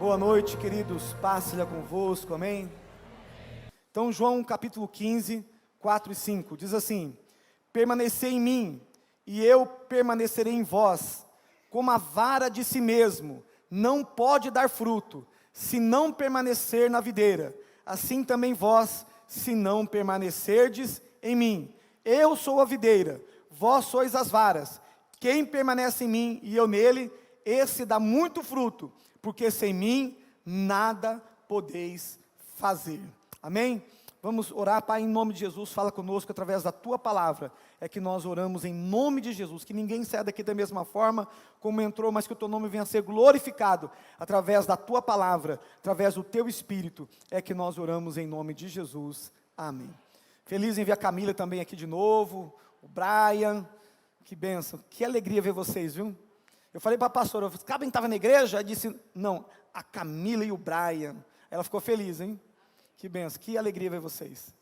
Boa noite, queridos, paz seja convosco, amém? Então, João capítulo 15, 4 e 5, diz assim: permanecei em mim, e eu permanecerei em vós, como a vara de si mesmo não pode dar fruto, se não permanecer na videira, assim também vós, se não permanecerdes em mim. Eu sou a videira, vós sois as varas. Quem permanece em mim e eu nele, esse dá muito fruto, porque sem mim nada podeis fazer. Amém? Vamos orar. Pai, em nome de Jesus, fala conosco através da tua palavra. É que nós oramos em nome de Jesus, que ninguém saia daqui da mesma forma como entrou, mas que o teu nome venha a ser glorificado através da tua palavra, através do teu Espírito. É que nós oramos em nome de Jesus. Amém. Feliz em ver a Camila também aqui de novo, o Brian. Que bênção, que alegria ver vocês, viu? Eu falei para a pastora, Cabem estava na igreja? Ela disse, não, a Camila e o Brian. Ela ficou feliz, hein? Que bênção, que alegria ver vocês.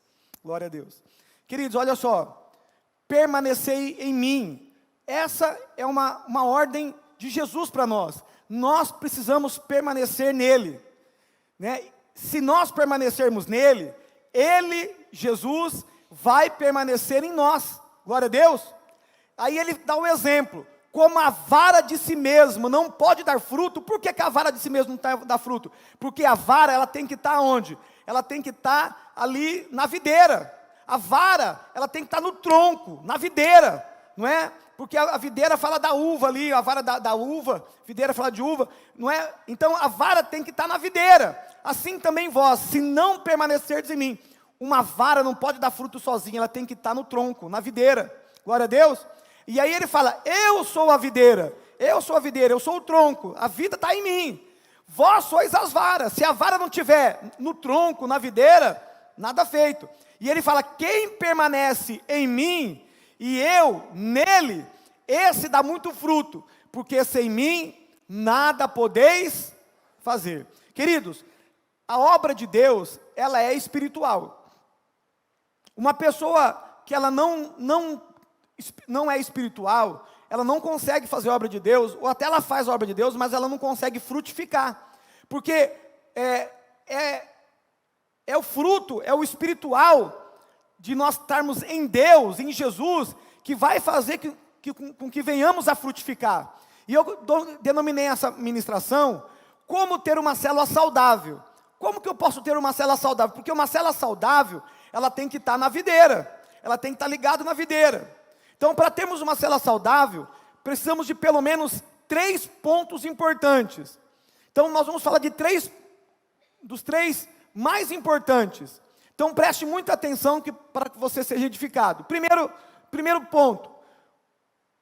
Glória a Deus. Queridos, olha só, permanecei em mim. Essa é uma ordem de Jesus para nós. Nós precisamos permanecer nele, né? Se nós permanecermos nele, ele, Jesus, vai permanecer em nós. Glória a Deus. Aí ele dá um exemplo, como a vara de si mesmo não pode dar fruto. Por que a vara de si mesmo não dá fruto? Porque a vara, ela tem que estar onde? Ela tem que estar ali na videira. A vara, ela tem que estar no tronco, na videira, não é? Porque a videira fala da uva ali, a vara da uva, videira fala de uva, não é? Então a vara tem que estar na videira. Assim também vós, se não permanecerdes em mim. Uma vara não pode dar fruto sozinha, ela tem que estar no tronco, na videira. Glória a Deus. E aí ele fala, eu sou a videira, eu sou o tronco, a vida está em mim, vós sois as varas. Se a vara não estiver no tronco, na videira, nada feito. E ele fala, quem permanece em mim, e eu nele, esse dá muito fruto, porque sem mim, nada podeis fazer. Queridos, a obra de Deus, ela é espiritual. Uma pessoa que ela não é espiritual, ela não consegue fazer a obra de Deus, ou até ela faz a obra de Deus, mas ela não consegue frutificar, porque é o fruto, é o espiritual, de nós estarmos em Deus, em Jesus, que vai fazer com que venhamos a frutificar. E eu denominei essa ministração, como ter uma célula saudável. Como que eu posso ter uma célula saudável? Porque uma célula saudável, ela tem que estar na videira, ela tem que estar ligada na videira. Então, para termos uma célula saudável, precisamos de pelo menos 3 pontos importantes. Então, nós vamos falar dos 3 mais importantes. Então, preste muita atenção para que você seja edificado. Primeiro ponto,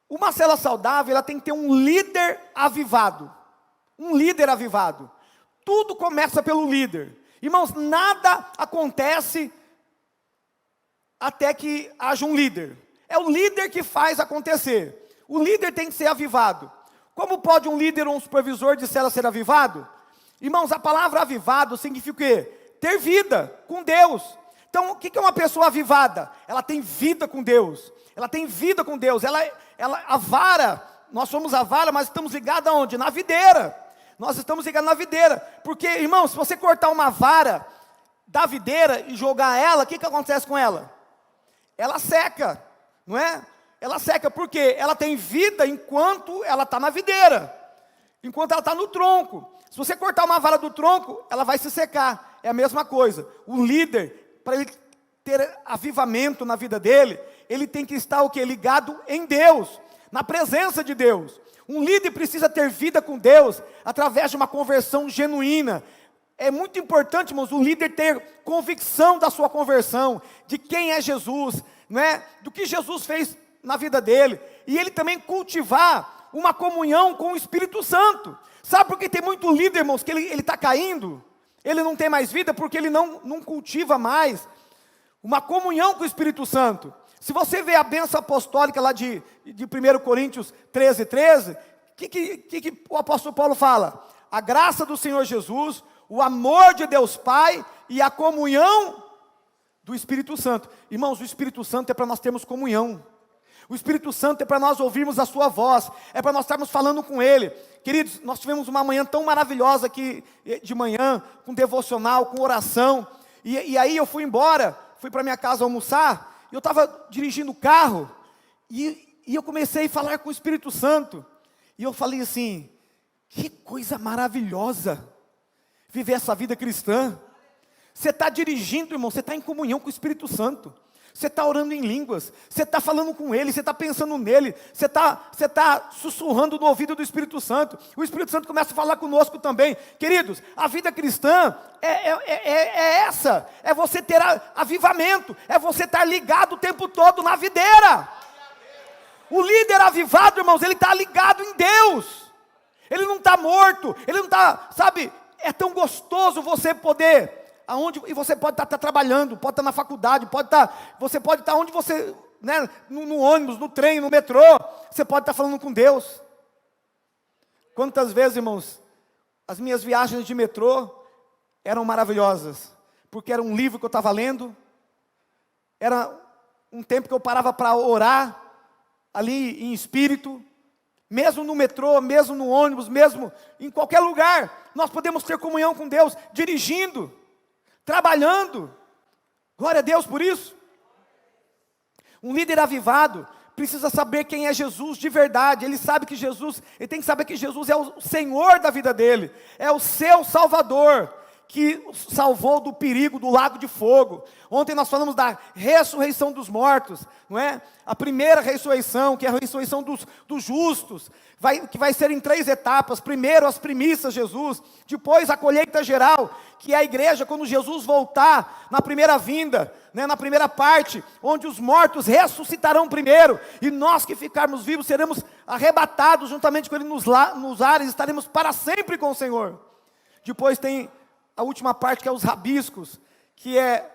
uma célula saudável, ela tem que ter um líder avivado. Um líder avivado. Tudo começa pelo líder. Irmãos, nada acontece até que haja um líder. É o líder que faz acontecer. O líder tem que ser avivado. Como pode um líder ou um supervisor de célula ser avivado? Irmãos, a palavra avivado significa o quê? Ter vida com Deus. Então, o que é uma pessoa avivada? Ela tem vida com Deus. Ela tem vida com Deus. A vara, nós somos a vara, mas estamos ligados aonde? Na videira. Nós estamos ligados na videira. Porque, irmãos, se você cortar uma vara da videira e jogar ela, o que acontece com ela? Ela seca. Não é? Ela seca, porque ela tem vida enquanto ela está na videira, enquanto ela está no tronco. Se você cortar uma vara do tronco, ela vai se secar. É a mesma coisa. O líder, para ele ter avivamento na vida dele, ele tem que estar o quê? Ligado em Deus, na presença de Deus. Um líder precisa ter vida com Deus, através de uma conversão genuína. É muito importante, irmãos, o líder ter convicção da sua conversão, de quem é Jesus, não é? Do que Jesus fez na vida dele, e ele também cultivar uma comunhão com o Espírito Santo. Sabe por que tem muito líder, irmãos, que ele está caindo? Ele não tem mais vida, porque ele não cultiva mais uma comunhão com o Espírito Santo. Se você vê a bênção apostólica lá de 1 Coríntios 13, o que o apóstolo Paulo fala? A graça do Senhor Jesus, o amor de Deus Pai e a comunhão do Espírito Santo. Irmãos, o Espírito Santo é para nós termos comunhão. O Espírito Santo é para nós ouvirmos a sua voz, é para nós estarmos falando com Ele. Queridos, nós tivemos uma manhã tão maravilhosa aqui de manhã, com devocional, com oração, e aí eu fui embora, fui para minha casa almoçar, e eu estava dirigindo o carro, e eu comecei a falar com o Espírito Santo, e eu falei assim, que coisa maravilhosa, viver essa vida cristã. Você está dirigindo, irmão, você está em comunhão com o Espírito Santo. Você está orando em línguas, você está falando com Ele, você está pensando nele, você está sussurrando no ouvido do Espírito Santo. O Espírito Santo começa a falar conosco também. Queridos, a vida cristã é essa, é você ter avivamento, é você estar ligado o tempo todo na videira. O líder avivado, irmãos, ele está ligado em Deus, ele não está morto, ele não está, sabe, é tão gostoso você poder... E você pode estar trabalhando, pode estar na faculdade, você pode estar onde você, né, no ônibus, no trem, no metrô, você pode estar falando com Deus. Quantas vezes, irmãos, as minhas viagens de metrô eram maravilhosas, porque era um livro que eu estava lendo, era um tempo que eu parava para orar, ali em espírito, mesmo no metrô, mesmo no ônibus, mesmo em qualquer lugar, nós podemos ter comunhão com Deus, dirigindo, trabalhando. Glória a Deus por isso. Um líder avivado precisa saber quem é Jesus de verdade. Ele tem que saber que Jesus é o Senhor da vida dele, é o seu Salvador, que o salvou do perigo do lago de fogo. Ontem nós falamos da ressurreição dos mortos, não é? A primeira ressurreição, que é a ressurreição dos justos, que vai ser em 3 etapas. Primeiro as primícias, Jesus. Depois a colheita geral, que é a igreja quando Jesus voltar, na primeira vinda, né, na primeira parte, onde os mortos ressuscitarão primeiro, e nós que ficarmos vivos seremos arrebatados juntamente com Ele nos ares, estaremos para sempre com o Senhor. Depois tem a última parte, que é os rabiscos, que é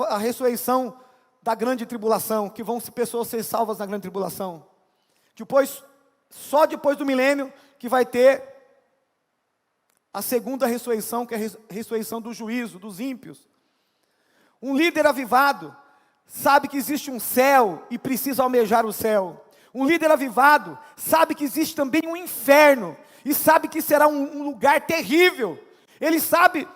a ressurreição da grande tribulação, que vão pessoas ser salvas na grande tribulação. Depois, só depois do milênio, que vai ter a segunda ressurreição, que é a ressurreição do juízo, dos ímpios. Um líder avivado sabe que existe um céu e precisa almejar o céu. Um líder avivado sabe que existe também um inferno, e sabe que será um lugar terrível. Ele sabe,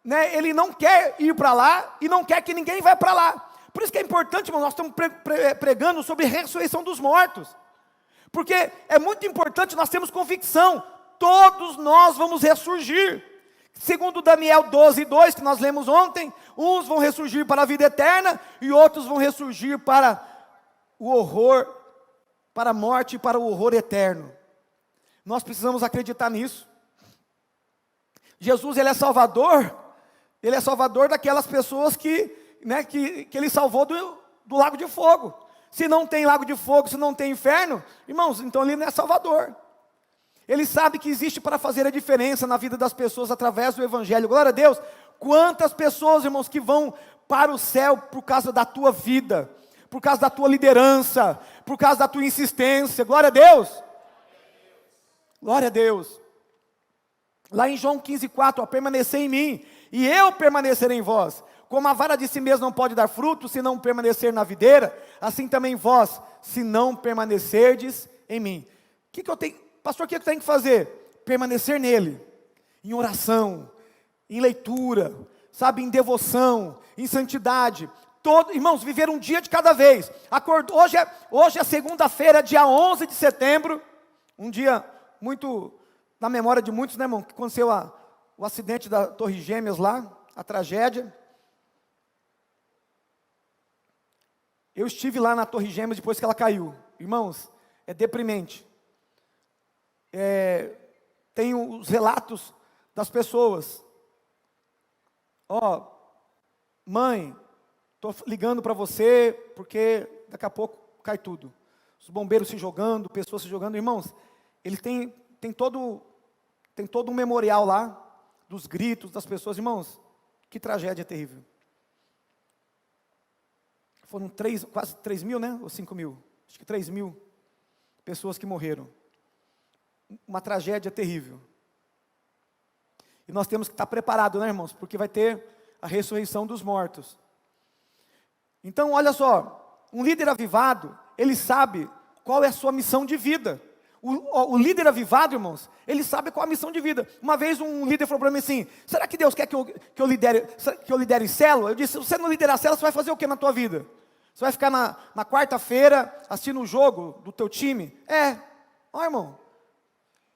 né, ele não quer ir para lá, e não quer que ninguém vá para lá. Por isso que é importante, irmão, nós estamos pregando sobre a ressurreição dos mortos. Porque é muito importante, nós temos convicção, todos nós vamos ressurgir. Segundo Daniel 12:2, que nós lemos ontem, uns vão ressurgir para a vida eterna, e outros vão ressurgir para o horror, para a morte e para o horror eterno. Nós precisamos acreditar nisso. Jesus, Ele é salvador daquelas pessoas que Ele salvou do lago de fogo. Se não tem lago de fogo, se não tem inferno, irmãos, então Ele não é salvador. Ele sabe que existe para fazer a diferença na vida das pessoas através do Evangelho. Glória a Deus. Quantas pessoas, irmãos, que vão para o céu por causa da tua vida, por causa da tua liderança, por causa da tua insistência. Glória a Deus. Glória a Deus. Lá em João 15:4, permanecer em mim, e eu permanecerei em vós. Como a vara de si mesmo não pode dar fruto, se não permanecer na videira, assim também vós, se não permanecerdes em mim. Pastor, o que eu tenho que fazer? Permanecer nele, em oração, em leitura, sabe, em devoção, em santidade. Irmãos, viver um dia de cada vez. Hoje é segunda-feira, dia 11 de setembro, um dia muito na memória de muitos, né, irmão, que aconteceu o acidente da Torre Gêmeas lá, a tragédia. Eu estive lá na Torre Gêmeas depois que ela caiu. Irmãos, é deprimente. Tem os relatos das pessoas. Mãe, estou ligando para você, porque daqui a pouco cai tudo. Os bombeiros se jogando, pessoas se jogando. Irmãos, ele tem todo um memorial lá, dos gritos das pessoas. Irmãos, que tragédia terrível. Foram quase 3 mil, né? Ou 5 mil? Acho que 3 mil pessoas que morreram. Uma tragédia terrível. E nós temos que estar preparados, né, irmãos? Porque vai ter a ressurreição dos mortos. Então, olha só, um líder avivado, ele sabe qual é a sua missão de vida. O líder avivado, irmãos, ele sabe qual é a missão de vida. Uma vez um líder falou para mim assim: será que Deus quer que eu lidere célula? Eu disse: se você não liderar célula, você vai fazer o que na tua vida? Você vai ficar na quarta-feira assistindo o jogo do teu time? Irmão,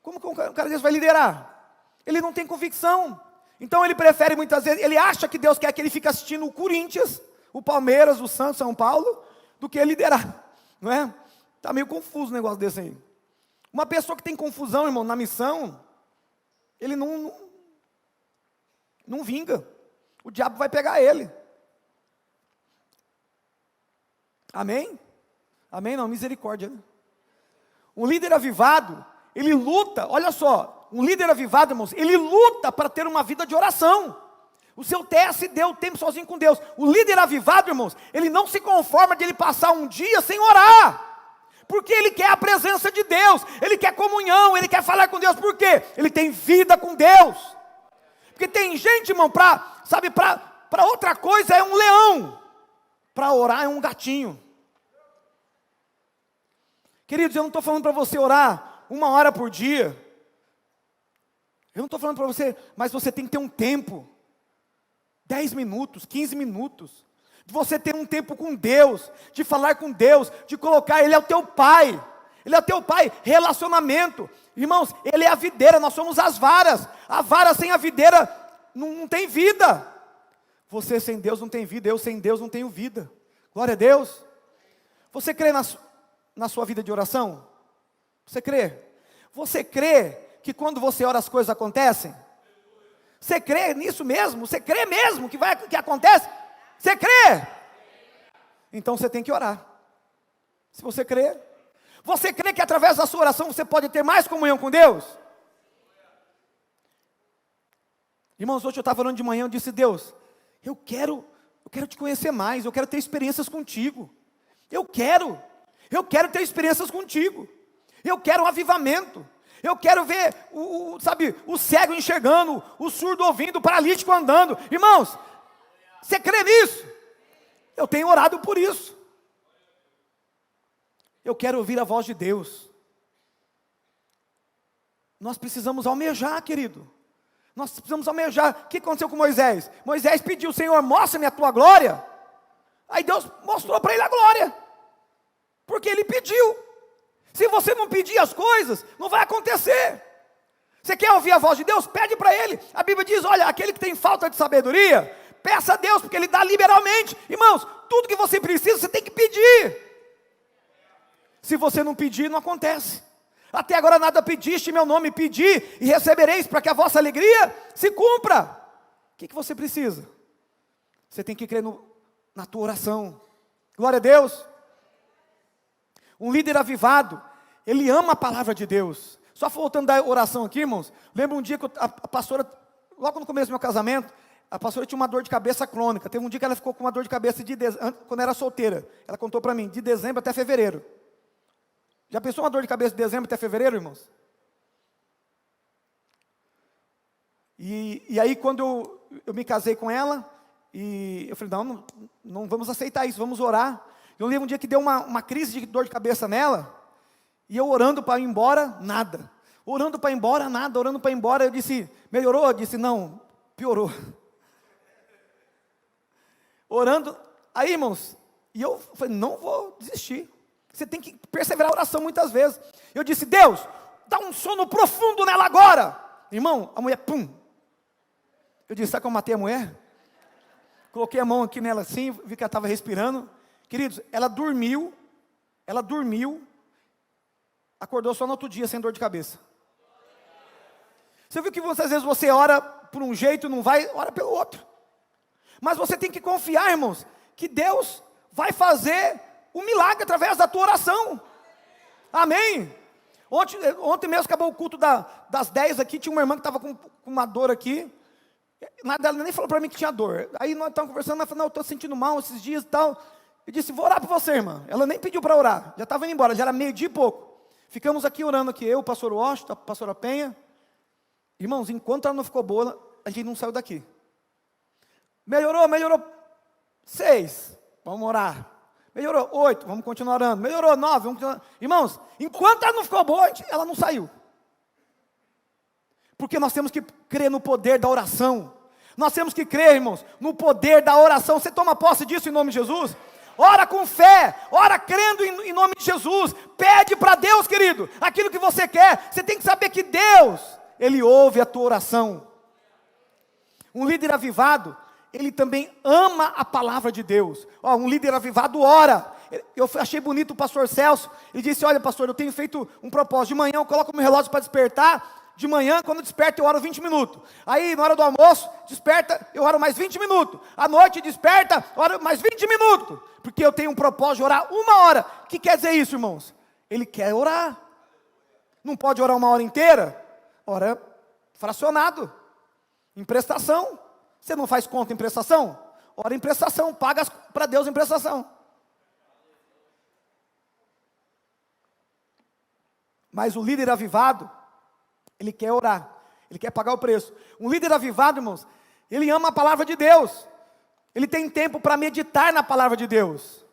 como que um cara desse vai liderar? Ele não tem convicção. Então ele prefere muitas vezes, ele acha que Deus quer que ele fique assistindo o Corinthians, o Palmeiras, o Santos, São Paulo, do que liderar, não é? Está meio confuso o negócio desse aí. Uma pessoa que tem confusão, irmão, na missão, ele não vinga. O diabo vai pegar ele. Amém? Amém? Não, misericórdia, né? Um líder avivado, ele luta, olha só, um líder avivado, irmãos, ele luta para ter uma vida de oração. O seu TSD, o tempo sozinho com Deus. O líder avivado, irmãos, ele não se conforma de ele passar um dia sem orar. Porque ele quer a presença de Deus, ele quer comunhão, ele quer falar com Deus. Por quê? Ele tem vida com Deus. Porque tem gente, irmão, para outra coisa é um leão, para orar é um gatinho. Queridos, eu não estou falando para você orar 1 hora por dia. Eu não estou falando para você, mas você tem que ter um tempo. 10 minutos, 15 minutos. De você ter um tempo com Deus, de falar com Deus, de colocar, Ele é o teu Pai. Ele é o teu Pai, relacionamento. Irmãos, Ele é a videira, nós somos as varas. A vara sem a videira não tem vida. Você sem Deus não tem vida, eu sem Deus não tenho vida. Glória a Deus. Você crê na sua vida de oração? Você crê? Você crê que quando você ora as coisas acontecem? Você crê nisso mesmo? Você crê mesmo que acontece? Você crê? Então você tem que orar. Se você crê. Você crê que através da sua oração você pode ter mais comunhão com Deus? Irmãos, hoje eu estava orando de manhã, eu disse: Deus, eu quero te conhecer mais, eu quero ter experiências contigo. Eu quero ter experiências contigo. Eu quero um avivamento. Eu quero ver o cego enxergando, o surdo ouvindo, o paralítico andando. Irmãos, você crê nisso? Eu tenho orado por isso. Eu quero ouvir a voz de Deus. Nós precisamos almejar, querido. Nós precisamos almejar. O que aconteceu com Moisés? Moisés pediu: Senhor, mostra-me a tua glória. Aí Deus mostrou para ele a glória. Porque ele pediu. Se você não pedir as coisas, não vai acontecer. Você quer ouvir a voz de Deus? Pede para Ele. A Bíblia diz: olha, aquele que tem falta de sabedoria, peça a Deus, porque Ele dá liberalmente. Irmãos, tudo que você precisa, você tem que pedir. Se você não pedir, não acontece. Até agora nada pediste em meu nome, pedi e recebereis, para que a vossa alegria se cumpra. O que você precisa? Você tem que crer na tua oração. Glória a Deus. Um líder avivado, ele ama a palavra de Deus. Só voltando da oração aqui, irmãos. Lembro um dia que a pastora, logo no começo do meu casamento, a pastora tinha uma dor de cabeça crônica. Teve um dia que ela ficou com uma dor de cabeça quando era solteira. Ela contou para mim, de dezembro até fevereiro. Já pensou uma dor de cabeça de dezembro até fevereiro, irmãos? E aí quando eu me casei com ela, e eu falei: não vamos aceitar isso, vamos orar. Eu lembro um dia que deu uma crise de dor de cabeça nela, e eu orando para ir embora, nada. Orando para ir embora, nada. Orando para ir embora, eu disse: melhorou? Eu disse: não, piorou. Orando, aí, irmãos, e eu falei: não vou desistir. Você tem que perseverar a oração muitas vezes. Eu disse: Deus, dá um sono profundo nela agora. Irmão, a mulher, pum. Eu disse: sabe como eu matei a mulher? Coloquei a mão aqui nela assim, vi que ela estava respirando. Queridos, ela dormiu, acordou só no outro dia sem dor de cabeça. Você viu que às vezes você ora por um jeito, não vai, ora pelo outro. Mas você tem que confiar, irmãos, que Deus vai fazer um milagre através da tua oração. Amém? Ontem mesmo acabou o culto das 10 aqui, tinha uma irmã que estava com uma dor aqui. Ela nem falou para mim que tinha dor. Aí nós estávamos conversando, ela falou: não, eu estou sentindo mal esses dias e tal. Eu disse: vou orar por você, irmã. Ela nem pediu para orar, já estava indo embora, já era 12:00 e pouco. Ficamos aqui orando aqui, eu, o pastor Washington, a pastora Penha. Irmãos, enquanto ela não ficou boa, a gente não saiu daqui. Melhorou. 6, vamos orar. Melhorou 8, vamos continuar orando. Melhorou 9, vamos continuar. Irmãos, enquanto ela não ficou boa, ela não saiu. Porque nós temos que crer no poder da oração. Nós temos que crer, irmãos, no poder da oração. Você toma posse disso em nome de Jesus? Ora com fé, ora crendo em nome de Jesus. Pede para Deus, querido, aquilo que você quer. Você tem que saber que Deus, Ele ouve a tua oração. Um líder avivado, ele também ama a palavra de Deus. Um líder avivado ora. Eu achei bonito o pastor Celso. Ele disse: olha, pastor, eu tenho feito um propósito. De manhã eu coloco meu relógio para despertar. De manhã, quando desperta, eu oro 20 minutos. Aí, na hora do almoço, desperta, eu oro mais 20 minutos. À noite, desperta, oro mais 20 minutos. Porque eu tenho um propósito de orar 1 hora. O que quer dizer isso, irmãos? Ele quer orar. Não pode orar 1 hora inteira. Ora fracionado. Em prestação. Você não faz conta em prestação? Ora em prestação. Paga para Deus em prestação. Mas o líder avivado, ele quer orar, ele quer pagar o preço. Um líder avivado, irmãos, ele ama a palavra de Deus. Ele tem tempo para meditar na palavra de Deus.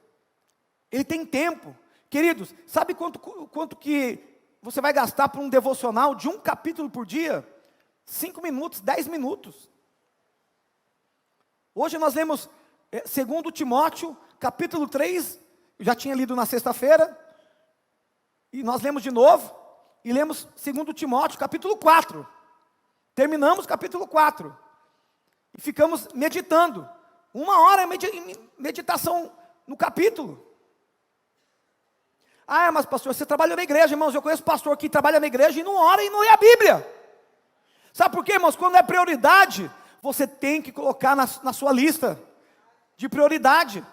Ele tem tempo. Queridos, sabe quanto que você vai gastar por um devocional de 1 capítulo por dia? 5 minutos, 10 minutos. Hoje nós lemos 2 Timóteo, capítulo 3, eu já tinha lido na sexta-feira, e nós lemos de novo. E lemos 2 Timóteo, capítulo 4. Terminamos capítulo 4. E ficamos meditando. 1 hora em meditação no capítulo. Mas pastor, você trabalha na igreja, irmãos. Eu conheço pastor que trabalha na igreja e não ora e não lê a Bíblia. Sabe por quê, irmãos? Quando é prioridade, você tem que colocar na sua lista de prioridade.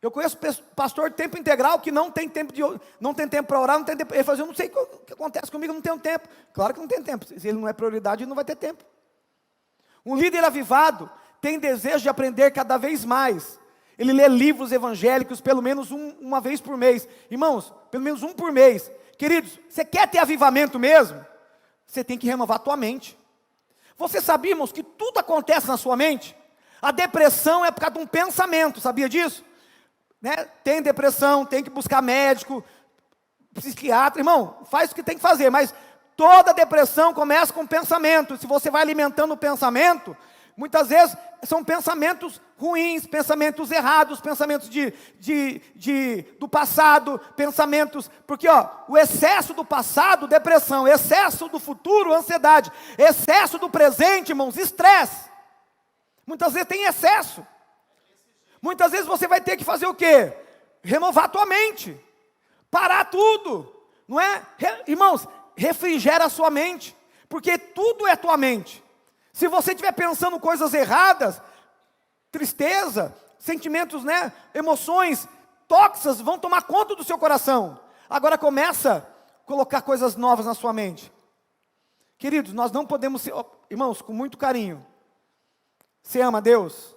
Eu conheço pastor de tempo integral que não tem tempo para orar, não tem tempo. Ele fala: eu não sei o que acontece comigo, não tenho tempo. Claro que não tem tempo. Se ele não é prioridade, ele não vai ter tempo. Um líder avivado tem desejo de aprender cada vez mais. Ele lê livros evangélicos pelo menos uma vez por mês. Irmãos, pelo menos um por mês. Queridos, você quer ter avivamento mesmo? Você tem que renovar a tua mente. Você sabia, irmãos, que tudo acontece na sua mente? A depressão é por causa de um pensamento, sabia disso? Tem depressão, tem que buscar médico, psiquiatra. Irmão, faz o que tem que fazer, mas toda depressão começa com pensamento. Se você vai alimentando o pensamento, muitas vezes são pensamentos ruins, pensamentos errados, pensamentos do passado, pensamentos, porque o excesso do passado, depressão, excesso do futuro, ansiedade, excesso do presente, irmãos, estresse. Muitas vezes tem excesso. Muitas vezes você vai ter que fazer o quê? Renovar a tua mente. Parar tudo. Não é? Irmãos, refrigera a sua mente. Porque tudo é tua mente. Se você estiver pensando coisas erradas, tristeza, sentimentos, emoções tóxicas vão tomar conta do seu coração. Agora começa a colocar coisas novas na sua mente. Queridos, nós não podemos ser, irmãos, com muito carinho. Você ama Deus?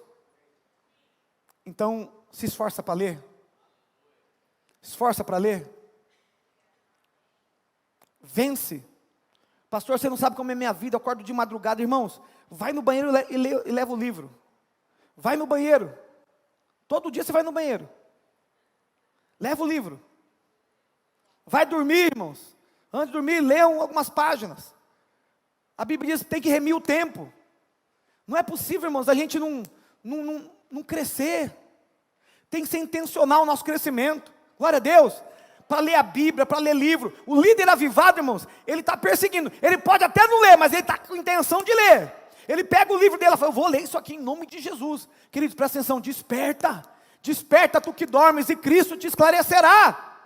Então, se esforça para ler. Esforça para ler. Vence. Pastor, você não sabe como é minha vida, eu acordo de madrugada. Irmãos, vai no banheiro e leva o livro. Vai no banheiro. Todo dia você vai no banheiro. Leva o livro. Vai dormir, irmãos. Antes de dormir, lê algumas páginas. A Bíblia diz que tem que remir o tempo. Não é possível, irmãos, a gente não crescer. Tem que ser intencional o nosso crescimento. Glória a Deus. Para ler a Bíblia, para ler livro. O líder avivado, irmãos, ele está perseguindo. Ele pode até não ler, mas ele está com intenção de ler. Ele pega o livro dele e fala: eu vou ler isso aqui em nome de Jesus. Queridos, presta atenção, desperta. Desperta tu que dormes e Cristo te esclarecerá.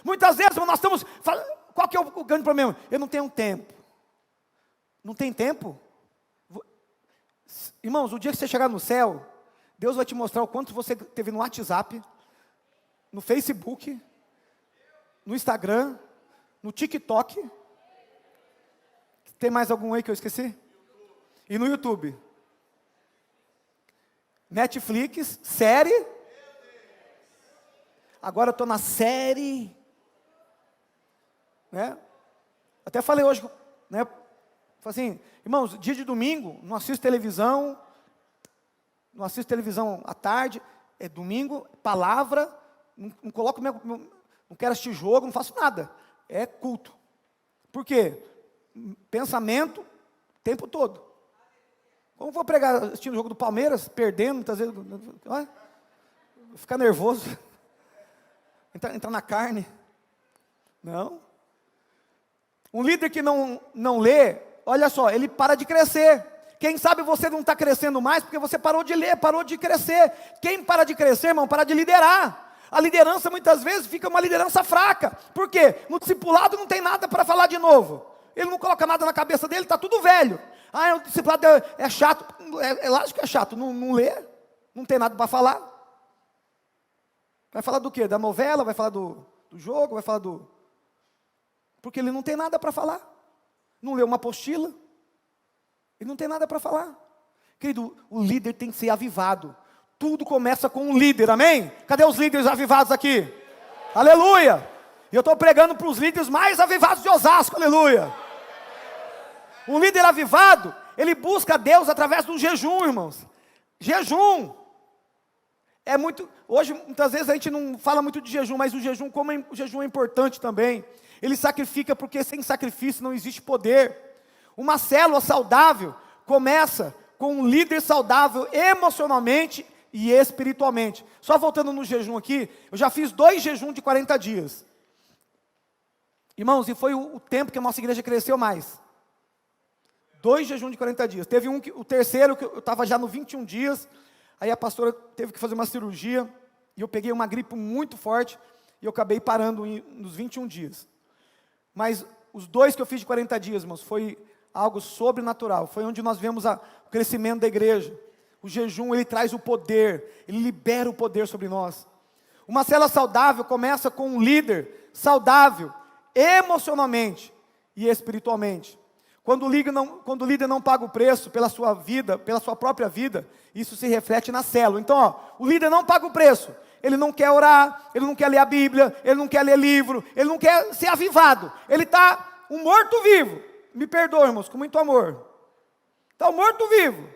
Muitas vezes nós estamos... Qual que é o grande problema? Eu não tenho tempo. Não tem tempo? Irmãos, o dia que você chegar no céu, Deus vai te mostrar o quanto você teve no WhatsApp, no Facebook, no Instagram, no TikTok. Tem mais algum aí que eu esqueci? E no YouTube. Netflix, série. Agora eu estou na série. Até falei hoje, falei assim, irmãos, dia de domingo, não assisto televisão à tarde. é domingo, palavra, não coloco não quero assistir jogo, não faço nada. É culto. Por quê? Pensamento o tempo todo. Como vou pregar assistindo o jogo do Palmeiras, perdendo, muitas vezes, ficar nervoso, entrar na carne. Não. Um líder que não lê, olha só, ele para de crescer. Quem sabe você não está crescendo mais porque você parou de ler, parou de crescer. Quem para de crescer, irmão, para de liderar. A liderança muitas vezes fica uma liderança fraca. Por quê? No discipulado não tem nada para falar de novo. Ele não coloca nada na cabeça dele, está tudo velho. O discipulado é chato. É lógico que é chato, não lê, não tem nada para falar. Vai falar do quê? Da novela? Vai falar do jogo? Vai falar do... Porque ele não tem nada para falar. Não leu uma apostila. Ele não tem nada para falar. Querido, o líder tem que ser avivado. Tudo começa com um líder, amém? Cadê os líderes avivados aqui? Aleluia! E eu estou pregando para os líderes mais avivados de Osasco, aleluia! Um líder avivado, ele busca Deus através do jejum, irmãos. Jejum. Hoje, muitas vezes a gente não fala muito de jejum, mas o jejum, o jejum é importante também. Ele sacrifica porque sem sacrifício não existe poder. Uma célula saudável começa com um líder saudável emocionalmente e espiritualmente. Só voltando no jejum aqui, eu já fiz 2 jejuns de 40 dias. Irmãos, e foi o tempo que a nossa igreja cresceu mais. 2 jejuns de 40 dias. Teve o terceiro, que eu estava já no 21 dias, aí a pastora teve que fazer uma cirurgia, e eu peguei uma gripe muito forte, e eu acabei parando nos 21 dias. Mas os 2 que eu fiz de 40 dias, irmãos, foi algo sobrenatural. Foi onde nós vemos o crescimento da igreja. O jejum, ele traz o poder, ele libera o poder sobre nós. Uma célula saudável começa com um líder saudável, emocionalmente e espiritualmente. Quando o líder não paga o preço pela sua vida, pela sua própria vida, isso se reflete na célula. Então, o líder não paga o preço. Ele não quer orar, ele não quer ler a Bíblia, ele não quer ler livro, ele não quer ser avivado. Ele está um morto-vivo. Me perdoa, irmãos, com muito amor. Está um morto-vivo.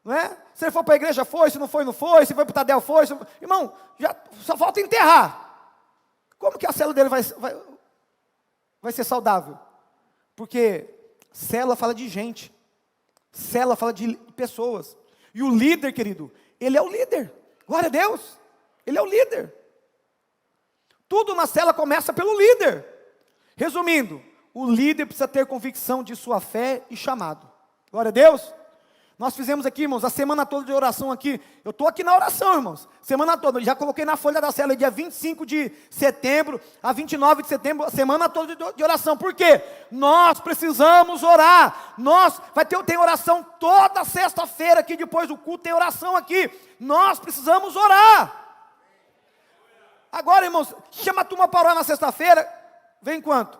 Não é? Se ele for para a igreja, foi. Se não foi, não foi. Se foi para o Tadel, foi. Irmão, só falta enterrar. Como que a célula dele vai ser saudável? Porque célula fala de gente. Célula fala de pessoas. E o líder, querido, ele é o líder. Glória a Deus. Ele é o líder. Tudo na célula começa pelo líder. Resumindo, o líder precisa ter convicção de sua fé e chamado. Glória a Deus. Nós fizemos aqui, irmãos, a semana toda de oração aqui. Eu estou aqui na oração, irmãos. Semana toda. Já coloquei na folha da célula, dia 25 de setembro a 29 de setembro, a semana toda de oração. Por quê? Nós precisamos orar. Tem oração toda sexta-feira aqui, depois do culto, tem oração aqui. Nós precisamos orar. Agora, irmãos, chama a turma para orar na sexta-feira. Vem quanto?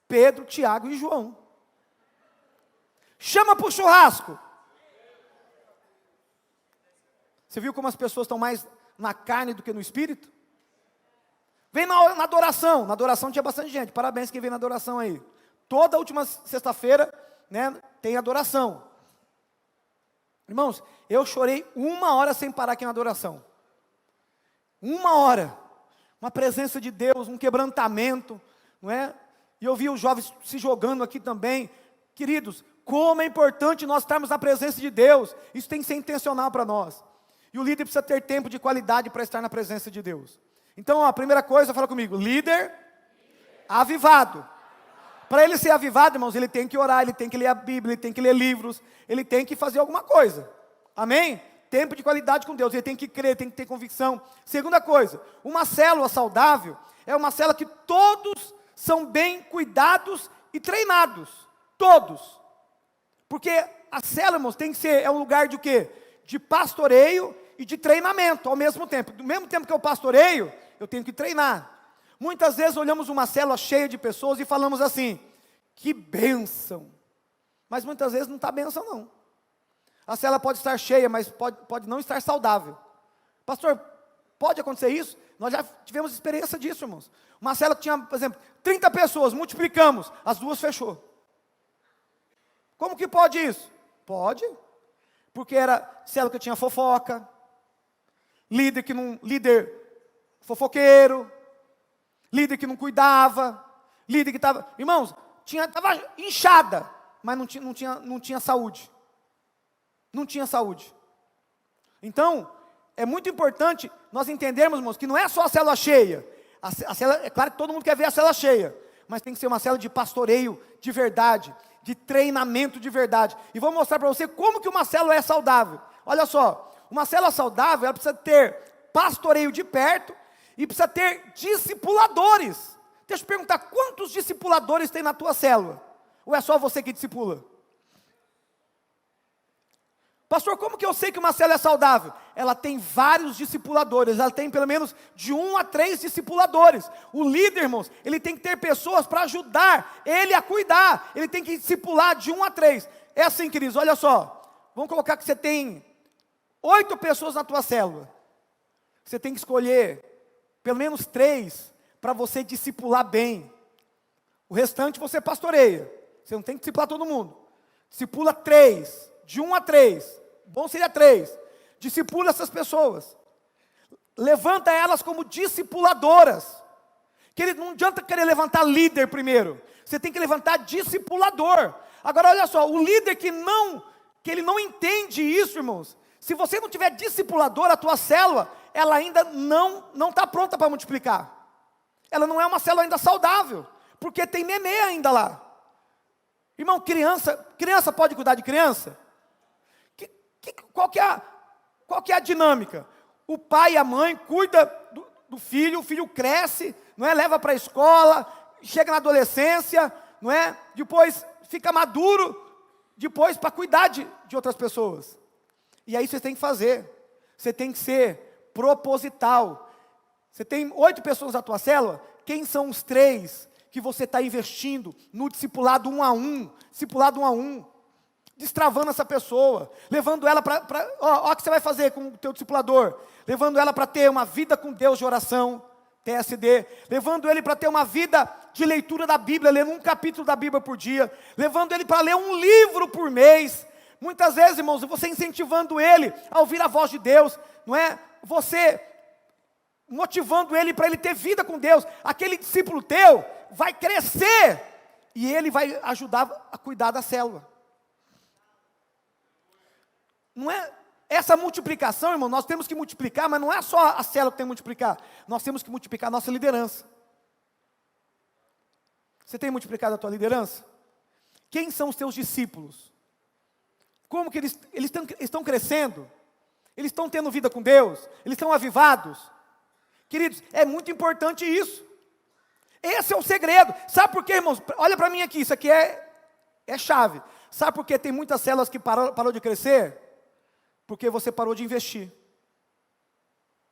Pedro, Tiago e João. Chama para o churrasco. Você viu como as pessoas estão mais na carne do que no espírito? Vem na adoração. Na adoração tinha bastante gente. Parabéns quem veio na adoração aí. Toda última sexta-feira, né, tem adoração. Irmãos, eu chorei 1 hora sem parar aqui na adoração. 1 hora. Uma presença de Deus, um quebrantamento, não é? E eu vi os jovens se jogando aqui também. Queridos, como é importante nós estarmos na presença de Deus. Isso tem que ser intencional para nós. E o líder precisa ter tempo de qualidade para estar na presença de Deus. Então, a primeira coisa, fala comigo, líder avivado. Para ele ser avivado, irmãos, ele tem que orar, ele tem que ler a Bíblia, ele tem que ler livros, ele tem que fazer alguma coisa. Amém? Tempo de qualidade com Deus, ele tem que crer, tem que ter convicção. Segunda coisa, uma célula saudável é uma célula que todos são bem cuidados e treinados. Todos. Porque a célula, irmãos, tem que ser, um lugar de o quê? De pastoreio e de treinamento ao mesmo tempo. Do mesmo tempo que eu pastoreio, eu tenho que treinar. Muitas vezes olhamos uma célula cheia de pessoas e falamos assim, que bênção. Mas muitas vezes não está bênção não. A célula pode estar cheia, mas pode não estar saudável. Pastor, pode acontecer isso? Nós já tivemos experiência disso, irmãos. Uma célula que tinha, por exemplo, 30 pessoas, multiplicamos, as 2 fechou. Como que pode isso? Pode. Porque era célula que tinha fofoca, líder fofoqueiro, líder que não cuidava, líder que estava, irmãos, estava inchada, mas não tinha saúde. Não tinha saúde. Então, é muito importante nós entendermos, irmãos, que não é só a célula cheia. A célula, é claro que todo mundo quer ver a célula cheia, mas tem que ser uma célula de pastoreio de verdade, de treinamento de verdade. E vou mostrar para você como que uma célula é saudável. Olha só, uma célula saudável, ela precisa ter pastoreio de perto e precisa ter discipuladores. Deixa eu te perguntar, quantos discipuladores tem na tua célula? Ou é só você que discipula? Pastor, como que eu sei que uma célula é saudável? Ela tem vários discipuladores, ela tem pelo menos de 1 a 3 discipuladores. O líder, irmãos, ele tem que ter pessoas para ajudar ele a cuidar, ele tem que discipular de 1 a 3. É assim, queridos, olha só, vamos colocar que você tem 8 pessoas na tua célula. Você tem que escolher pelo menos 3 para você discipular bem. O restante você pastoreia, você não tem que discipular todo mundo. Discipula 3, de 1 a 3. Bom seria 3. Discipula essas pessoas. Levanta elas como discipuladoras. Não adianta querer levantar líder primeiro. Você tem que levantar discipulador. Agora olha só, o líder que ele não entende isso, irmãos. Se você não tiver discipulador, a tua célula, ela ainda não está pronta para multiplicar. Ela não é uma célula ainda saudável, porque tem nenê ainda lá. Irmão, criança pode cuidar de criança? Qual que é a dinâmica? O pai e a mãe cuidam do filho, o filho cresce, não é? Leva para a escola, chega na adolescência, não é? Depois fica maduro, depois para cuidar de outras pessoas. E aí você tem que fazer, você tem que ser proposital. Você tem 8 pessoas na tua célula, quem são os 3 que você está investindo no discipulado 1 a 1, discipulado 1 a 1? Destravando essa pessoa, levando ela para... Olha o que você vai fazer com o teu discipulador, levando ela para ter uma vida com Deus de oração, TSD, levando ele para ter uma vida de leitura da Bíblia, lendo um capítulo da Bíblia por dia, levando ele para ler um livro por mês. Muitas vezes, irmãos, você incentivando ele a ouvir a voz de Deus, não é? Você motivando ele para ele ter vida com Deus. Aquele discípulo teu vai crescer e ele vai ajudar a cuidar da célula. Não é essa multiplicação, irmão, nós temos que multiplicar, mas não é só a célula que tem que multiplicar, nós temos que multiplicar a nossa liderança. Você tem multiplicado a tua liderança? Quem são os teus discípulos? Como que eles estão crescendo? Eles estão tendo vida com Deus? Eles estão avivados? Queridos, é muito importante isso. Esse é o segredo. Sabe por quê, irmãos? Olha para mim aqui, isso aqui é chave. Sabe por que tem muitas células que parou de crescer? Porque você parou de investir.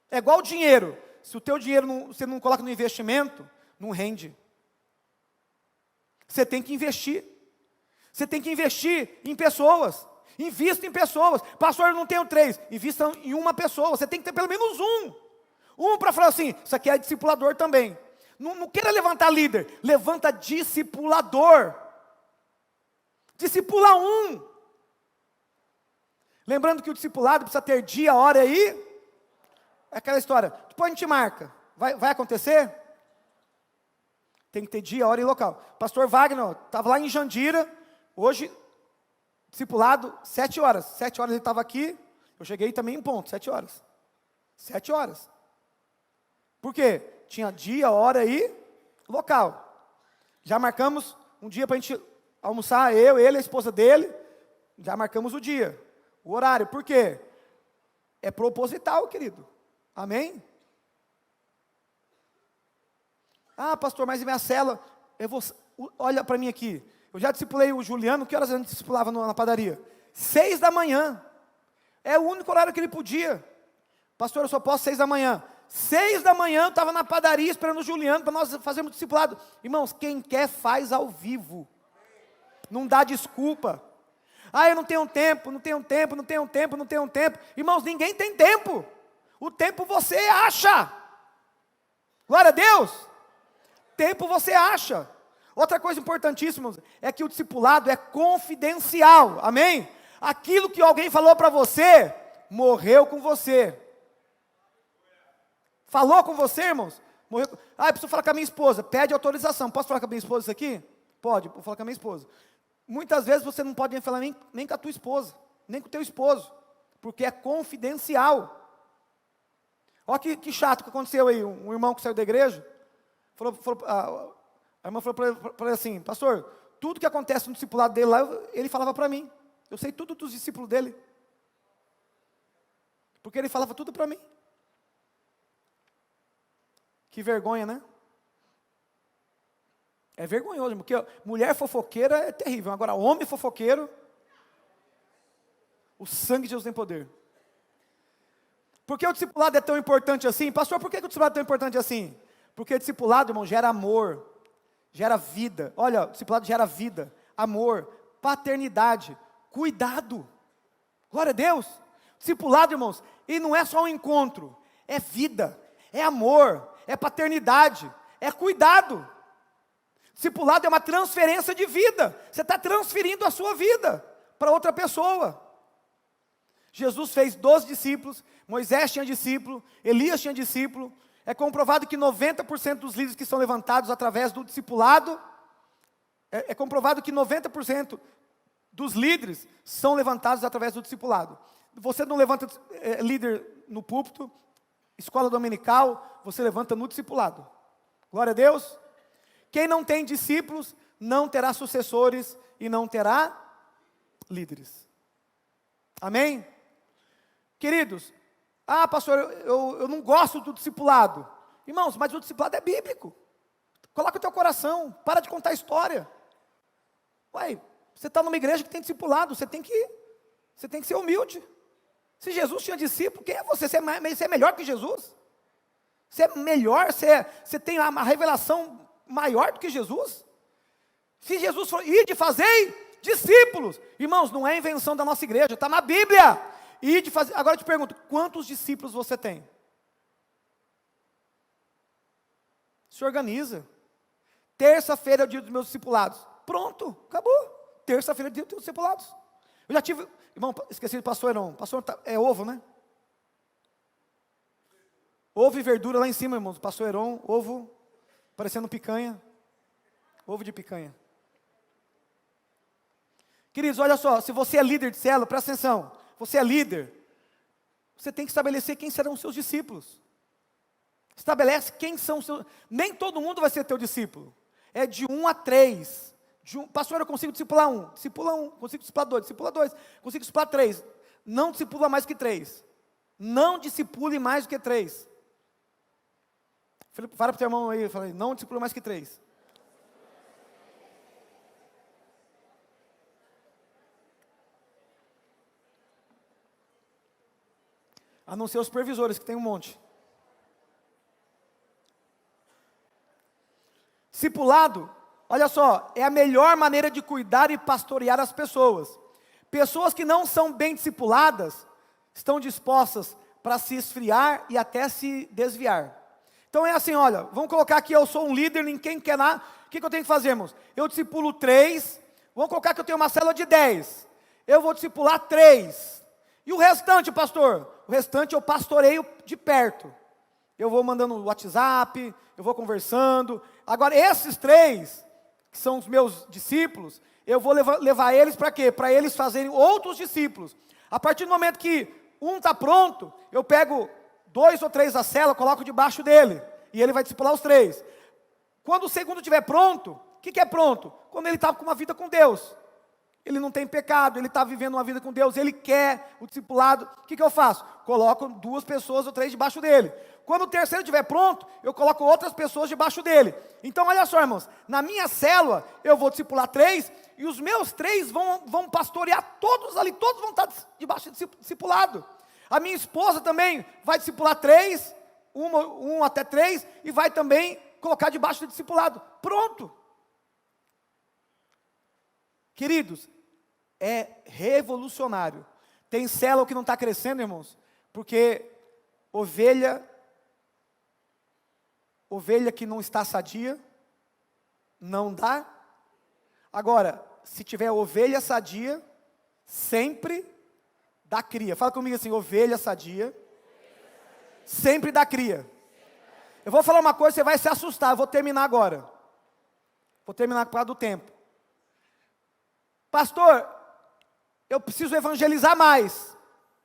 É igual o dinheiro. Se o teu dinheiro você não coloca no investimento, não rende. Você tem que investir. Você tem que investir em pessoas. Invista em pessoas. Pastor, eu não tenho 3. Invista em uma pessoa. Você tem que ter pelo menos um. Um para falar assim, isso aqui é discipulador também. Não queira levantar líder. Levanta discipulador. Discipula um. Lembrando que o discipulado precisa ter dia, hora aí. É aquela história. Depois a gente marca. Vai acontecer? Tem que ter dia, hora e local. Pastor Wagner estava lá em Jandira. Hoje, discipulado, 7 horas. 7 horas ele estava aqui. Eu cheguei também em ponto, 7 horas. 7 horas. Por quê? Tinha dia, hora e local. Já marcamos um dia para a gente almoçar, ele, a esposa dele. Já marcamos o dia. O horário, por quê? É proposital, querido. Amém? Ah, pastor, mas minha célula, olha para mim aqui. Eu já discipulei o Juliano, que horas a gente discipulava na padaria? 6 da manhã. É o único horário que ele podia. Pastor, eu só posso 6 da manhã. 6 da manhã eu estava na padaria esperando o Juliano para nós fazermos discipulado. Irmãos, quem quer faz ao vivo. Não dá desculpa. Ah, eu não tenho tempo. Irmãos, ninguém tem tempo. O tempo você acha. Glória a Deus. Tempo você acha. Outra coisa importantíssima é que o discipulado é confidencial. Amém? Aquilo que alguém falou para você, morreu com você. Falou com você, irmãos? Morreu. Ah, eu preciso falar com a minha esposa. Pede autorização. Posso falar com a minha esposa isso aqui? Pode, vou falar com a minha esposa. Muitas vezes você não pode nem falar nem com a tua esposa, nem com o teu esposo, porque é confidencial. Olha que chato que aconteceu aí. Um irmão que saiu da igreja, a irmã falou para ele assim: pastor, tudo que acontece no discipulado dele lá, ele falava para mim. Eu sei tudo dos discípulos dele. Porque ele falava tudo para mim. Que vergonha, né? É vergonhoso, porque mulher fofoqueira é terrível. Agora, homem fofoqueiro, o sangue de Jesus tem poder. Por que o discipulado é tão importante assim? Pastor, por que o discipulado é tão importante assim? Porque o discipulado, irmão, gera amor, gera vida. Olha, o discipulado gera vida, amor, paternidade, cuidado. Glória a Deus. Discipulado, irmãos, e não é só um encontro, é vida, é amor, é paternidade, é cuidado. Discipulado é uma transferência de vida. Você está transferindo a sua vida para outra pessoa. Jesus fez 12 discípulos, Moisés tinha discípulo, Elias tinha discípulo. É comprovado que 90% dos líderes que são levantados através do discipulado, é comprovado que 90% dos líderes são levantados através do discipulado. Você não levanta líder no púlpito, escola dominical, você levanta no discipulado. Glória a Deus. Quem não tem discípulos, não terá sucessores e não terá líderes. Amém? Queridos, pastor, eu não gosto do discipulado. Irmãos, mas o discipulado é bíblico. Coloca o teu coração, para de contar história. Uai, você está numa igreja que tem discipulado, você tem que ser humilde. Se Jesus tinha discípulo, quem é você? Você é melhor que Jesus? Você é melhor, você tem uma revelação maior do que Jesus? Se Jesus for, ide fazei discípulos. Irmãos, não é invenção da nossa igreja, está na Bíblia. Ide fazer. Agora eu te pergunto, quantos discípulos você tem? Se organiza. Terça-feira é o dia dos meus discipulados. Pronto, acabou. Terça-feira é o dia dos discipulados. Eu já tive, irmão, esqueci do pastor Heron. Pastor é ovo, né? Ovo e verdura lá em cima, irmãos. Pastor Heron, ovo, parecendo picanha. Ovo de picanha. Queridos, olha só, se você é líder de célula, presta atenção. Você é líder, você tem que estabelecer quem serão os seus discípulos. Estabelece quem são os seus. Nem todo mundo vai ser teu discípulo. É de 1 a 3. Pastor, eu consigo discipular 1. Discipula 1. Consigo discipular 2. Discipula 2. Consigo discipular 3. Não discipula mais que 3. Não discipule mais do que 3. Fala para o teu irmão aí, falei, não discipula mais que 3. A não ser os supervisores, que tem um monte. Discipulado, olha só, é a melhor maneira de cuidar e pastorear as pessoas. Pessoas que não são bem discipuladas, estão dispostas para se esfriar e até se desviar. Então é assim, olha, vamos colocar aqui, eu sou um líder, ninguém quer nada. O que eu tenho que fazer, irmãos? Eu discipulo 3, vamos colocar que eu tenho uma célula de 10. Eu vou discipular 3. E o restante, pastor? O restante eu pastoreio de perto. Eu vou mandando WhatsApp, eu vou conversando. Agora, esses 3, que são os meus discípulos, eu vou levar eles para quê? Para eles fazerem outros discípulos. A partir do momento que um está pronto, eu pego 2 ou 3 da célula, coloco debaixo dele. E ele vai discipular os 3. Quando o segundo estiver pronto, o que é pronto? Quando ele está com uma vida com Deus. Ele não tem pecado, ele está vivendo uma vida com Deus, ele quer o discipulado. O que eu faço? Coloco 2 pessoas ou 3 debaixo dele. Quando o terceiro estiver pronto, eu coloco outras pessoas debaixo dele. Então olha só, irmãos, na minha célula eu vou discipular 3, e os meus 3 vão pastorear todos ali, todos vão estar debaixo de discipulado. A minha esposa também vai discipular 3, um até 3, e vai também colocar debaixo de discipulado. Pronto. Queridos, é revolucionário. Tem célula que não está crescendo, irmãos, porque ovelha que não está sadia, não dá. Agora, se tiver ovelha sadia, sempre dá cria. Fala comigo assim, ovelha sadia, sempre dá cria. Eu vou falar uma coisa, você vai se assustar, eu vou terminar agora. Vou terminar por causa do tempo. Pastor, eu preciso evangelizar mais.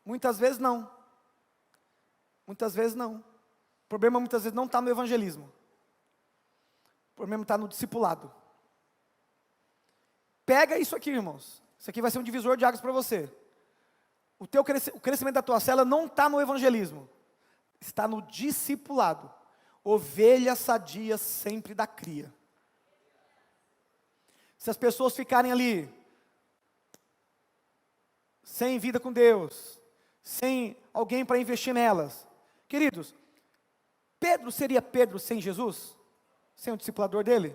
Muitas vezes não. Muitas vezes não. O problema muitas vezes não está no evangelismo. O problema está no discipulado. Pega isso aqui, irmãos. Isso aqui vai ser um divisor de águas para você. O crescimento da tua célula não está no evangelismo. Está no discipulado. Ovelha sadia sempre dá cria. Se as pessoas ficarem ali, sem vida com Deus, sem alguém para investir nelas. Queridos, Pedro seria Pedro sem Jesus? Sem o discipulador dele?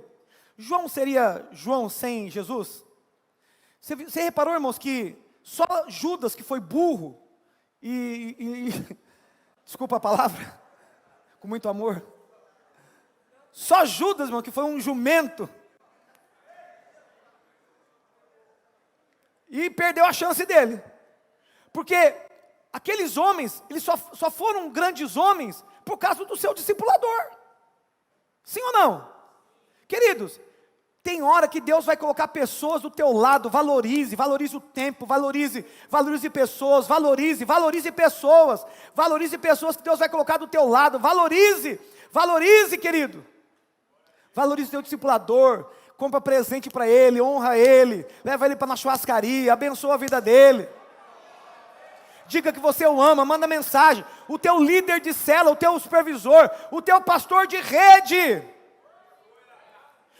João seria João sem Jesus? Você reparou, irmãos, que só Judas que foi burro desculpa a palavra, com muito amor. Só Judas, irmão, que foi um jumento. E perdeu a chance dele. Porque aqueles homens, eles só foram grandes homens por causa do seu discipulador. Sim ou não? Queridos, tem hora que Deus vai colocar pessoas do teu lado. Valorize o tempo, valorize pessoas, valorize pessoas. Valorize pessoas que Deus vai colocar do teu lado. Valorize, querido. Valorize teu discipulador. Compra presente para ele, honra ele, leva ele para uma churrascaria, abençoa a vida dele. Diga que você o ama, manda mensagem. O teu líder de célula, o teu supervisor, o teu pastor de rede.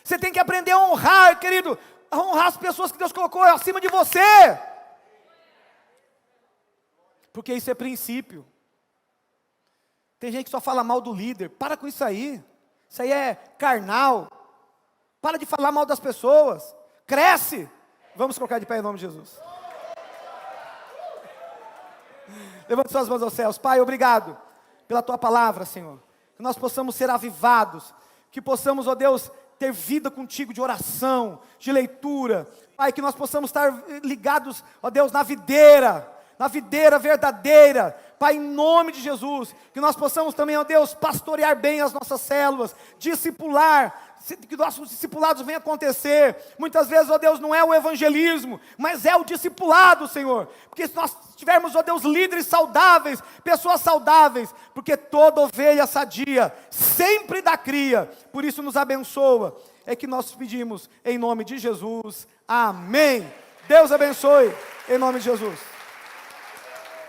Você tem que aprender a honrar, querido, a honrar as pessoas que Deus colocou acima de você. Porque isso é princípio. Tem gente que só fala mal do líder. Para com isso aí. Isso aí é carnal. Para de falar mal das pessoas. Cresce. Vamos colocar de pé em nome de Jesus. Levante suas mãos aos céus. Pai, obrigado pela Tua palavra, Senhor. Que nós possamos ser avivados. Que possamos, ó Deus, ter vida contigo de oração, de leitura. Pai, que nós possamos estar ligados, ó Deus, na videira verdadeira. Pai, em nome de Jesus, que nós possamos também, ó Deus, pastorear bem as nossas células, discipular, que nossos discipulados venham acontecer. Muitas vezes, ó Deus, não é o evangelismo, mas é o discipulado, Senhor. Porque se nós tivermos, ó Deus, líderes saudáveis, pessoas saudáveis, porque toda ovelha sadia sempre dá cria. Por isso nos abençoa. É que nós pedimos em nome de Jesus. Amém. Deus abençoe em nome de Jesus.